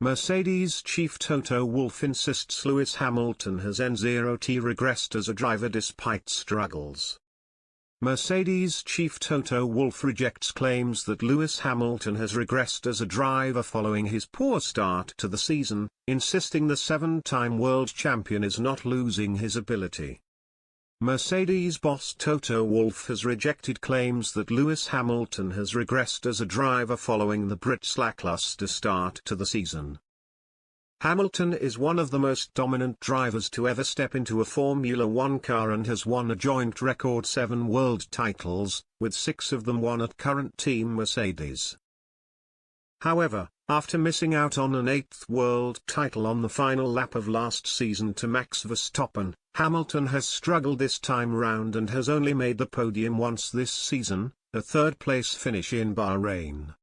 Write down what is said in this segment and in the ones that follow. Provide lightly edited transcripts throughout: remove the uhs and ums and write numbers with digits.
Mercedes chief Toto Wolff insists Lewis Hamilton has N0T regressed as a driver despite struggles. Mercedes chief Toto Wolff rejects claims that Lewis Hamilton has regressed as a driver following his poor start to the season, insisting the seven-time world champion is not losing his ability. Mercedes boss Toto Wolff has rejected claims that Lewis Hamilton has regressed as a driver following the Brit's lackluster start to the season. Hamilton is one of the most dominant drivers to ever step into a Formula One car and has won a joint record 7 world titles, with 6 of them won at current team Mercedes. However, after missing out on an 8th world title on the final lap of last season to Max Verstappen, Hamilton has struggled this time round and has only made the podium once this season, a third-place finish in Bahrain.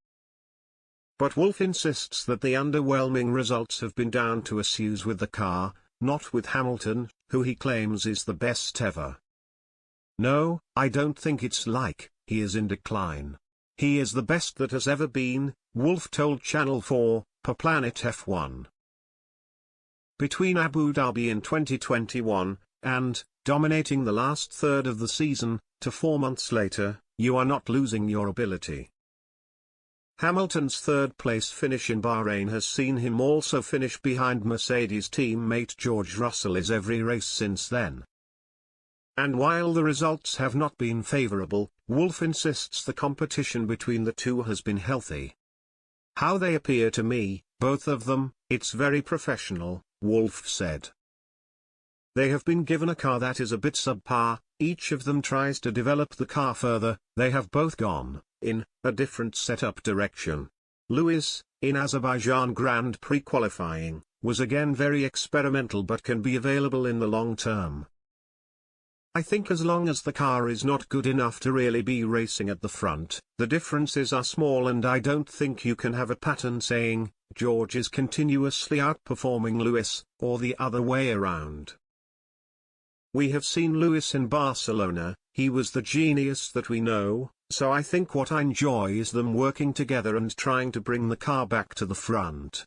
But Wolff insists that the underwhelming results have been down to issues with the car, not with Hamilton, who he claims is the best ever. "No, I don't think it's like he is in decline. He is the best that has ever been," Wolff told Channel 4, per Planet F1. Between Abu Dhabi in 2021, and dominating the last third of the season, to 4 months later, you are not losing your ability. Hamilton's third-place finish in Bahrain has seen him also finish behind Mercedes teammate George Russell in every race since then. And while the results have not been favourable, Wolff insists the competition between the two has been healthy. "How they appear to me, both of them, it's very professional," Wolff said. "They have been given a car that is a bit subpar, each of them tries to develop the car further, they have both gone in a different setup direction. Lewis, in Azerbaijan Grand Prix qualifying, was again very experimental but can be available in the long term. I think as long as the car is not good enough to really be racing at the front, the differences are small and I don't think you can have a pattern saying, George is continuously outperforming Lewis, or the other way around. We have seen Lewis in Barcelona, he was the genius that we know, so I think what I enjoy is them working together and trying to bring the car back to the front."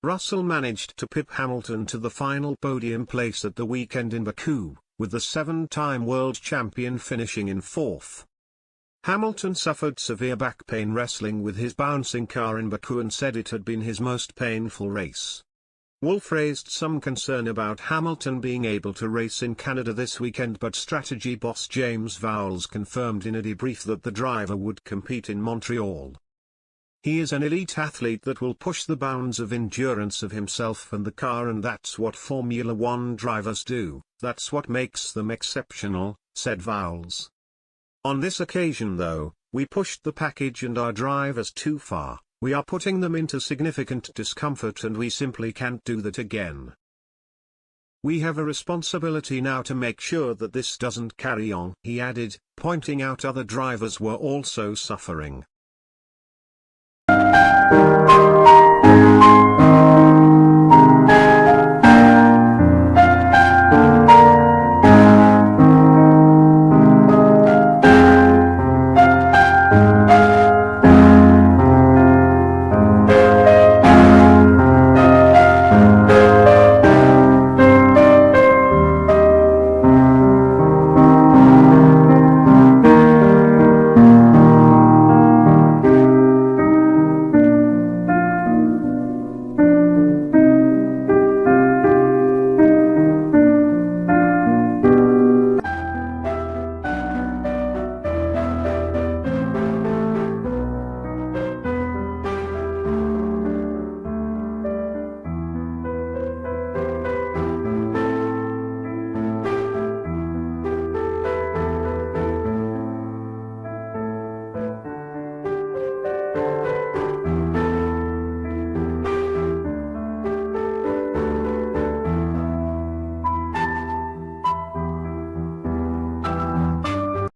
Russell managed to pip Hamilton to the final podium place at the weekend in Baku, with the 7-time world champion finishing in 4th. Hamilton suffered severe back pain wrestling with his bouncing car in Baku and said it had been his most painful race. Wolff raised some concern about Hamilton being able to race in Canada this weekend, but strategy boss James Vowles confirmed in a debrief that the driver would compete in Montreal. "He is an elite athlete that will push the bounds of endurance of himself and the car, and that's what Formula One drivers do, that's what makes them exceptional," said Vowles. "On this occasion though, we pushed the package and our drivers too far. We are putting them into significant discomfort and we simply can't do that again. We have a responsibility now to make sure that this doesn't carry on," he added, pointing out other drivers were also suffering.